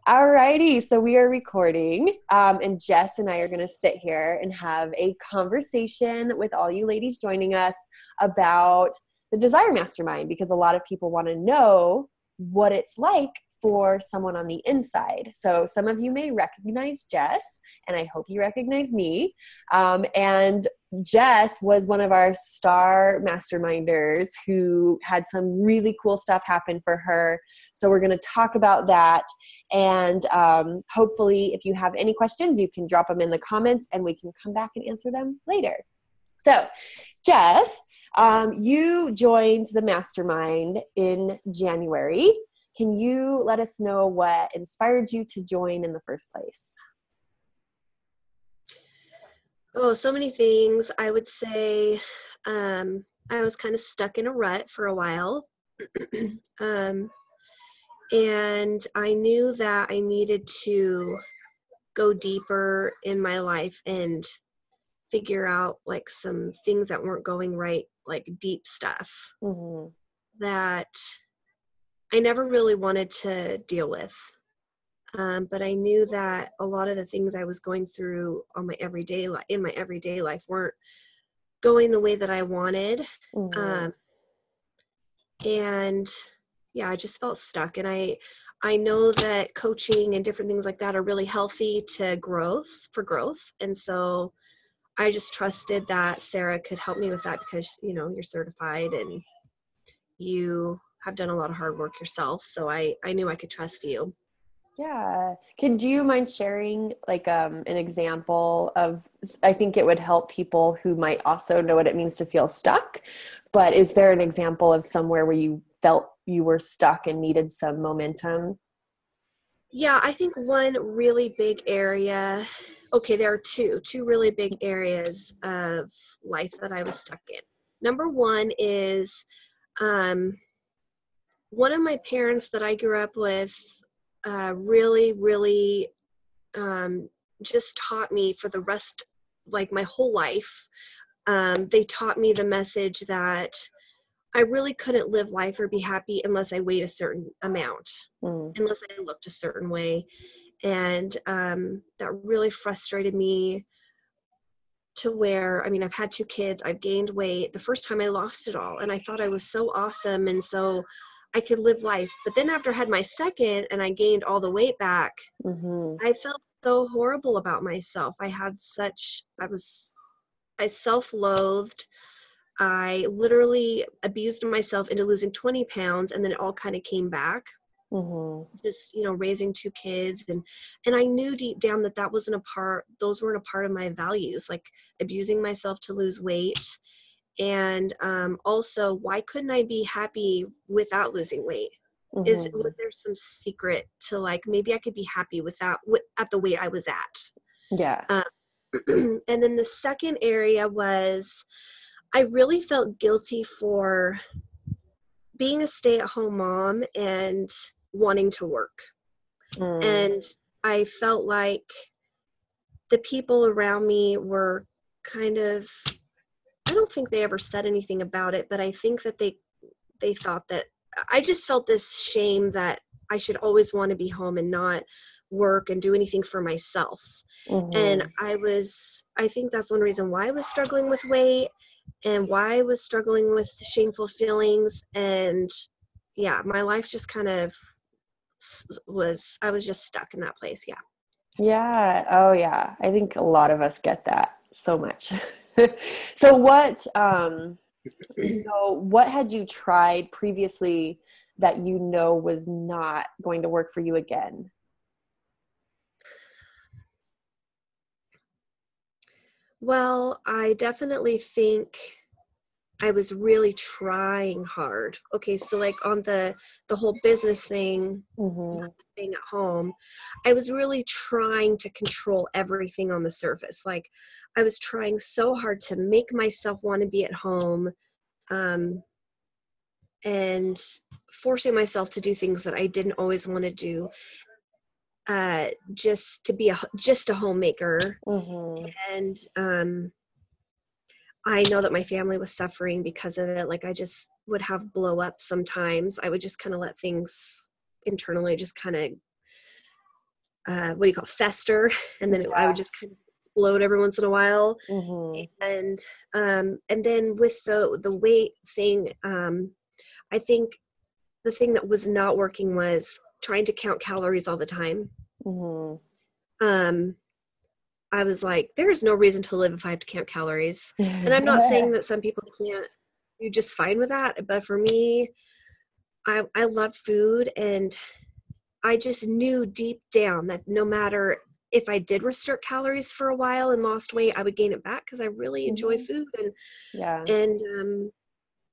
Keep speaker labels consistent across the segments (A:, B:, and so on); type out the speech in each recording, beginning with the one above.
A: Alrighty, so we are recording, and Jess and I are going to sit here and have a conversation with all you ladies joining us about the Desire Mastermind, because a lot of people want to know what it's like for someone on the inside. So some of you may recognize Jess, and I hope you recognize me. And Jess was one of our star masterminders who had some really cool stuff happen for her. So we're going to talk about that. And hopefully, if you have any questions, you can drop them in the comments and we can come back and answer them later. So, Jess, you joined the mastermind in January. Can you let us know what inspired you to join in the first place?
B: Oh, so many things. I would say I was kind of stuck in a rut for a while. And I knew that I needed to go deeper in my life and figure out like some things that weren't going right, like deep stuff that I never really wanted to deal with. But I knew that a lot of the things I was going through on my everyday life weren't going the way that I wanted. And yeah, I just felt stuck. And I know that coaching and different things like that are really healthy for growth. And so I just trusted that Sarah could help me with that because, you know, you're certified and you have done a lot of hard work yourself. So I knew I could trust you.
A: Yeah. Do you mind sharing like an example of, I think it would help people who might also know what it means to feel stuck, but is there an example of somewhere where you felt you were stuck and needed some momentum?
B: Yeah, I think one really big area, there are two really big areas of life that I was stuck in. Number one is one of my parents that I grew up with really just taught me for the rest, like my whole life. They taught me the message that I really couldn't live life or be happy unless I weighed a certain amount, unless I looked a certain way. And that really frustrated me to where, I mean, I've had 2 kids, I've gained weight. The first time I lost it all and I thought I was so awesome and so I could live life. But then after I had my second and I gained all the weight back, I felt so horrible about myself. I self-loathed. I literally abused myself into losing 20 pounds and then it all kind of came back. Just, you know, raising 2 kids. And I knew deep down that those weren't a part of my values, like abusing myself to lose weight. And also, why couldn't I be happy without losing weight? Was there some secret to like, maybe I could be happy at the weight I was at?
A: Yeah.
B: And then the second area was, I really felt guilty for being a stay-at-home mom and wanting to work. And I felt like the people around me were kind of, I don't think they ever said anything about it, but I think that they thought that I just felt this shame that I should always want to be home and not work and do anything for myself. And I think that's one reason why I was struggling with weight and why I was struggling with shameful feelings. And yeah, my life just kind of I was just stuck in that place. Yeah.
A: Yeah. Oh yeah. I think a lot of us get that so much. So what had you tried previously that was not going to work for you again?
B: Well, I definitely think I was really trying hard. Okay, so like on the whole business thing, being at home, I was really trying to control everything on the surface. Like I was trying so hard to make myself want to be at home, and forcing myself to do things that I didn't always want to do, just to be just a homemaker. And I know that my family was suffering because of it. Like I just would have blow up sometimes. I would just kind of let things internally just kind of what do you call it, fester, and then I
A: Yeah.
B: would just kind of explode every once in a while.
A: Mhm.
B: And then with the weight thing, I think the thing that was not working was trying to count calories all the time.
A: Mhm.
B: Um, I was like, there is no reason to live if I have to count calories. And I'm not saying that some people can't do just fine with that, but for me, I love food, and I just knew deep down that no matter if I did restrict calories for a while and lost weight, I would gain it back because I really enjoy
A: Mhm.
B: food.
A: Yeah.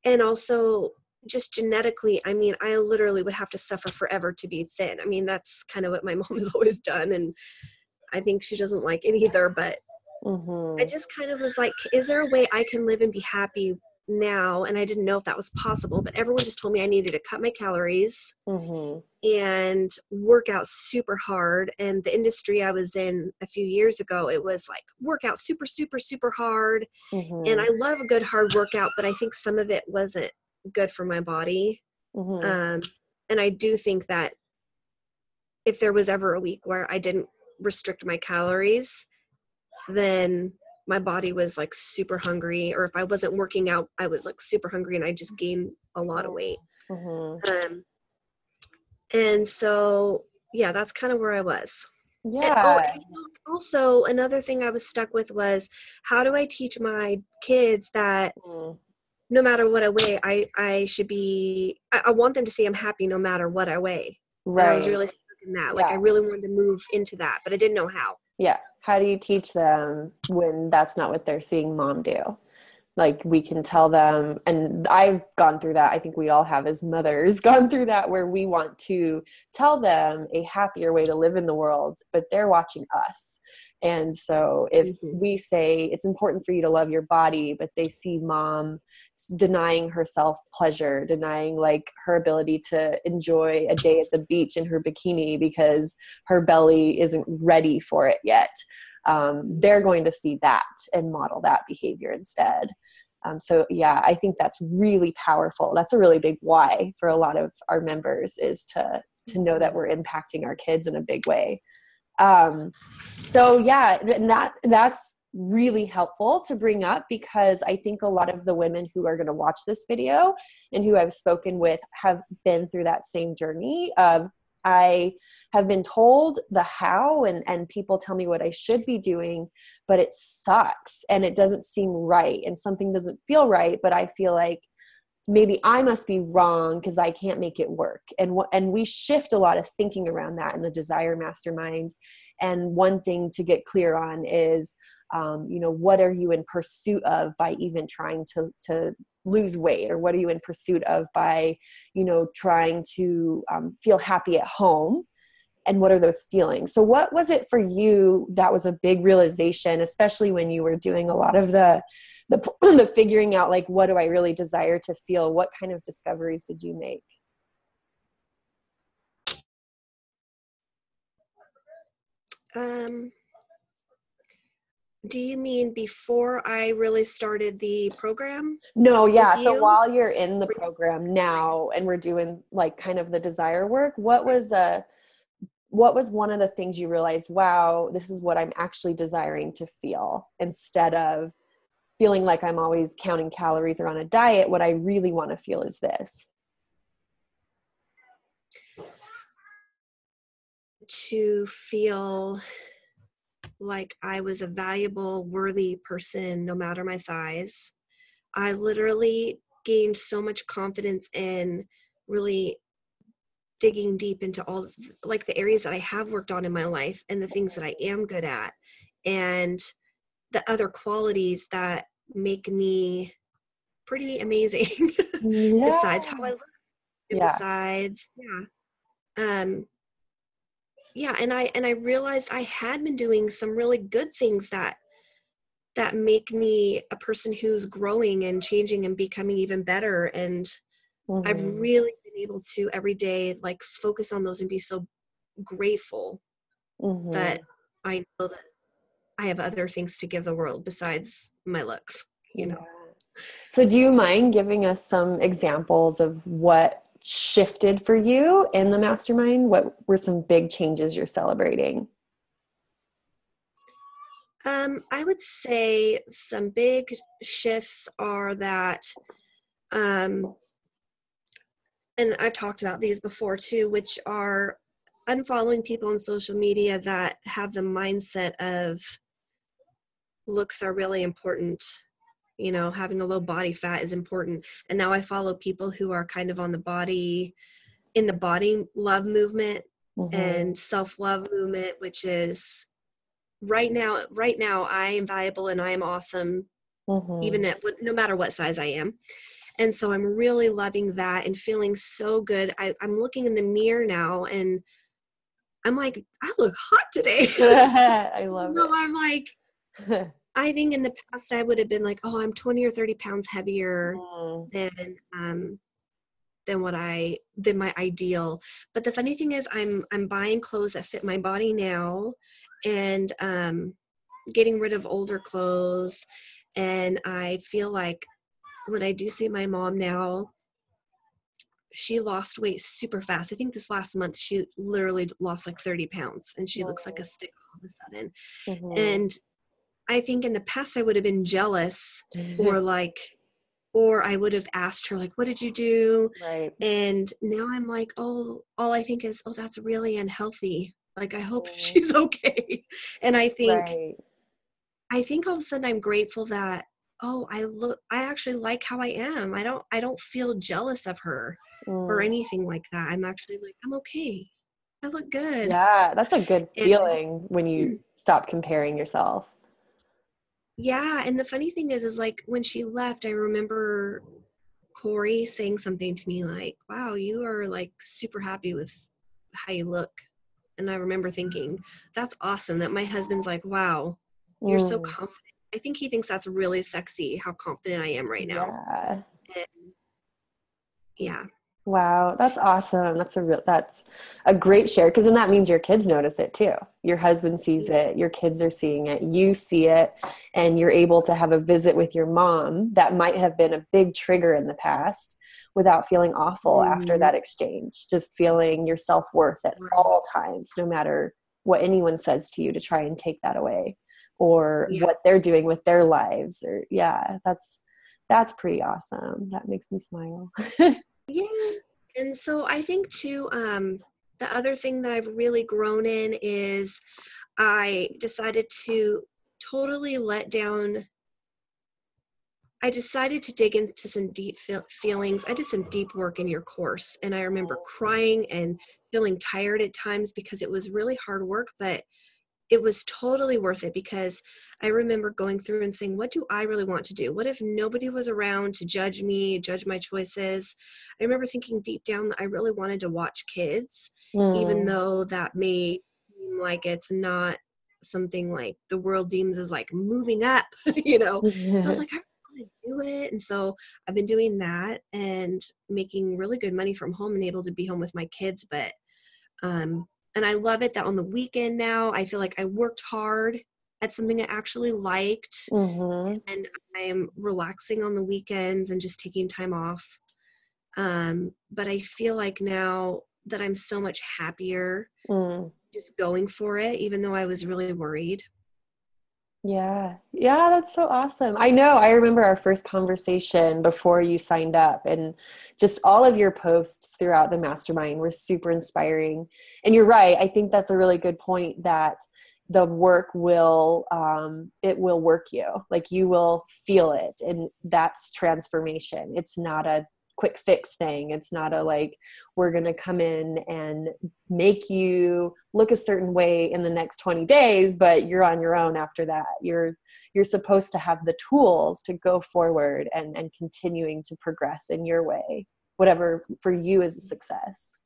B: And also just genetically, I mean, I literally would have to suffer forever to be thin. I mean, that's kind of what my mom has always done, and I think she doesn't like it either, but I
A: Mhm.
B: just kind of was like, is there a way I can live and be happy now? And I didn't know if that was possible, but everyone just told me I needed to cut my calories
A: Mhm.
B: and work out super hard. And the industry I was in a few years ago, it was like work out super, super, super hard. And I
A: Mhm.
B: love a good hard workout, but I think some of it wasn't good for my body.
A: Mhm.
B: Um, and I do think that if there was ever a week where I didn't restrict my calories, then my body was like super hungry, or if I wasn't working out, I was like super hungry and I just gained a lot of weight.
A: Mhm.
B: Um, and so, yeah, that's kind of where I was.
A: Yeah.
B: And also another thing I was stuck with was, how do I teach my kids that
A: Mhm.
B: no matter what I weigh, I should be, I want them to see I'm happy no matter what I weigh. And I was
A: Right.
B: really stuck in that. Like, I
A: Yeah.
B: really wanted to move into that, but I didn't know how.
A: Yeah. How do you teach them when that's not what they're seeing mom do? Like, we can tell them, and I've gone through that. I think we all have as mothers gone through that, where we want to tell them a happier way to live in the world, but they're watching us. And so if
B: Mm-hmm.
A: we say it's important for you to love your body, but they see mom denying herself pleasure, denying like her ability to enjoy a day at the beach in her bikini because her belly isn't ready for it yet, they're going to see that and model that behavior instead. So yeah, I think that's really powerful. That's a really big why for a lot of our members, is to know that we're impacting our kids in a big way. So yeah, and that's really helpful to bring up, because I think a lot of the women who are going to watch this video and who I've spoken with have been through that same journey of, I have been told the how, and people tell me what I should be doing, but it sucks and it doesn't seem right and something doesn't feel right, but I feel like maybe I must be wrong because I can't make it work. And we shift a lot of thinking around that in the Desire Mastermind. And one thing to get clear on is, what are you in pursuit of by even trying to lose weight? Or what are you in pursuit of by, trying to feel happy at home? And what are those feelings? So what was it for you that was a big realization, especially when you were doing a lot of the the figuring out, like, what do I really desire to feel? What kind of discoveries did you make?
B: Um, do you mean before I really started the program
A: No,
B: with
A: yeah. So
B: you?
A: while you're in the program now and we're doing like kind of the desire work, what was one of the things you realized, wow, this is what I'm actually desiring to feel, instead of feeling like I'm always counting calories or on a diet? What I really want to feel is this.
B: To feel like I was a valuable, worthy person, no matter my size. I literally gained so much confidence in really digging deep into all of, like, the areas that I have worked on in my life and the things that I am good at, and the other qualities that make me pretty amazing
A: Yeah.
B: besides how I look, and
A: Yeah.
B: besides, um and I realized I had been doing some really good things that make me a person who's growing and changing and becoming even better. And I've
A: Mm-hmm.
B: really been able to every day, like, focus on those and be so grateful
A: Mm-hmm.
B: that I know that I have other things to give the world besides my looks, you
A: Yeah.
B: know.
A: So do you mind giving us some examples of what shifted for you in the mastermind? What were some big changes you're celebrating?
B: I would say some big shifts are that, and I've talked about these before too, which are unfollowing people on social media that have the mindset of looks are really important. Having a low body fat is important. And now I follow people who are kind of on in the body love movement
A: Mm-hmm.
B: and self-love movement, which is right now I am valuable and I am awesome,
A: Mm-hmm.
B: even no matter what size I am. And so I'm really loving that and feeling so good. I'm looking in the mirror now and I'm like, I look hot today.
A: I love
B: No, I'm like,
A: it.
B: I think in the past I would have been like, oh, I'm 20 or 30 pounds heavier
A: Mm.
B: than than my ideal. But the funny thing is I'm buying clothes that fit my body now, and getting rid of older clothes. And I feel like when I do see my mom now, she lost weight super fast. I think this last month she literally lost like 30 pounds and she looks like a stick all of a sudden.
A: Mm-hmm.
B: And I think in the past I would have been jealous, or like, or I would have asked her, like, what did you do?
A: Right.
B: And now I'm like, oh, all I think is, oh, that's really unhealthy. Like, I hope
A: Mm.
B: she's okay. And
A: Right.
B: I think all of a sudden I'm grateful that, oh, I actually like how I am. I don't feel jealous of her or
A: Mm.
B: anything like that. I'm actually like, I'm okay. I look good.
A: Yeah, that's a good
B: And
A: feeling when you stop comparing yourself.
B: yeah, and the funny thing is like when she left, I remember Corey saying something to me like, wow, you are like super happy with how you look. And I remember thinking, that's awesome that my husband's like, wow, you're so
A: Mm.
B: confident. I think he thinks that's really sexy how confident I am right now.
A: Yeah.
B: And yeah.
A: Wow, that's awesome. That's a great share because then that means your kids notice it too. Your husband sees it, your kids are seeing it, you see it, and you're able to have a visit with your mom that might have been a big trigger in the past without feeling awful after
B: Mhm.
A: that exchange. Just feeling your self-worth at
B: Right.
A: all times, no matter what anyone says to you to try and take that away or
B: Yeah.
A: what they're doing with their lives or yeah, that's pretty awesome. That makes me smile.
B: Yeah. And so I think too, the other thing that I've really grown in is I decided to totally let down. I decided to dig into some deep feelings. I did some deep work in your course, and I remember crying and feeling tired at times because it was really hard work, but it was totally worth it because I remember going through and saying, what do I really want to do? What if nobody was around to judge me, judge my choices? I remember thinking deep down that I really wanted to watch kids, even
A: Mm.
B: though that may seem like it's not something like the world deems as like moving up, you know. I was like, I want to do it. And so I've been doing that and making really good money from home and able to be home with my kids. But um, and I love it that on the weekend now, I feel like I worked hard at something I actually liked,
A: Mhm.
B: and I am relaxing on the weekends and just taking time off. But I feel like now that I'm so much happier
A: Mm.
B: just going for it, even though I was really worried.
A: Yeah. Yeah, that's so awesome. I know. I remember our first conversation before you signed up, and just all of your posts throughout the mastermind were super inspiring. And you're right. I think that's a really good point that the work will it will work you. Like you will feel it, and that's transformation. It's not a quick fix thing. It's not a like we're going to come in and make you look a certain way in the next 20 days, but you're on your own after that. You're supposed to have the tools to go forward and continuing to progress in your way, whatever for you is a success.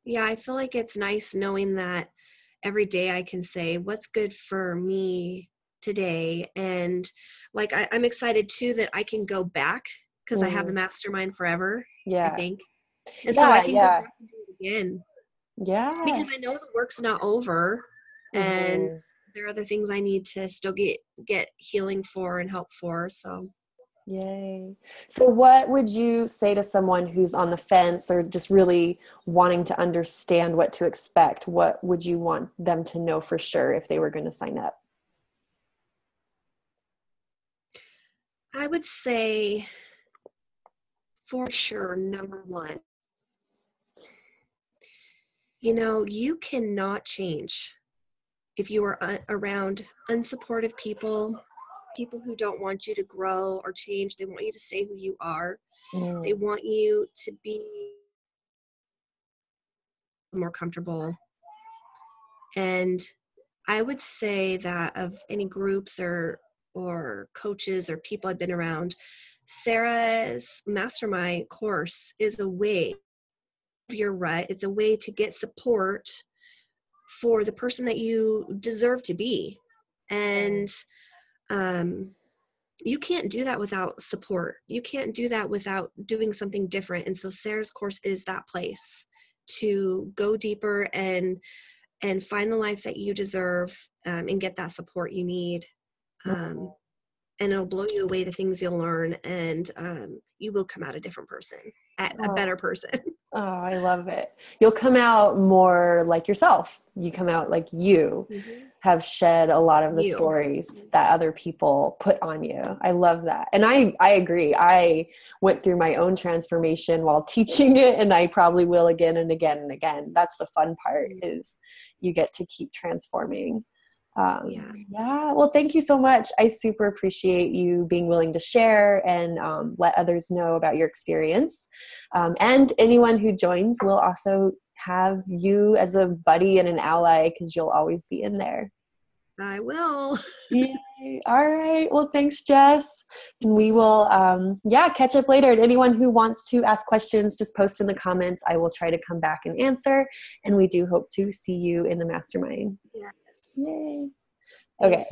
B: Yeah, I feel like it's nice knowing that every day I can say what's good for me today. And like I'm excited too that I can go back because I have the
A: Mm,
B: mastermind forever, I
A: yeah.
B: think. And so I
A: Yeah.
B: can go
A: Yeah.
B: back and do it again
A: Yeah.
B: because I know the work's not over and
A: Mhm.
B: there are other things I need to still get healing for and help for. So
A: Yay. So what would you say to someone who's on the fence or just really wanting to understand what to expect? What would you want them to know for sure if they were going to sign up?
B: I would say for sure, number one, you cannot change if you are around unsupportive people, people who don't want you to grow or change. They want you to stay who you are. They
A: Mm.
B: want you to be more comfortable. And I would say that of any groups or coaches or people I've been around, Sarah's Mastermind course is a way, you're right, it's a way to get support for the person that you deserve to be. And you can't do that without support. You can't do that without doing something different. And so Sarah's course is that place to go deeper and find the life that you deserve, and get that support you need. And it'll blow you away, the things you'll learn, and you will come out a different person, a better person.
A: Oh, I love it. You'll come out more like yourself. You come out like you have shed a lot of the stories that other people put on you. I love that. And I agree. I went through my own transformation while teaching it, and I probably will again and again and again. That's the fun part, is you get to keep transforming. Yeah. Well, thank you so much. I super appreciate you being willing to share and let others know about your experience. And anyone who joins will also have you as a buddy and an ally, because you'll always be in there.
B: I will.
A: Yay. All right. Well, thanks, Jess. And we will, catch up later. And anyone who wants to ask questions, just post in the comments. I will try to come back and answer. And we do hope to see you in the mastermind.
B: Yes.
A: Yay. Okay.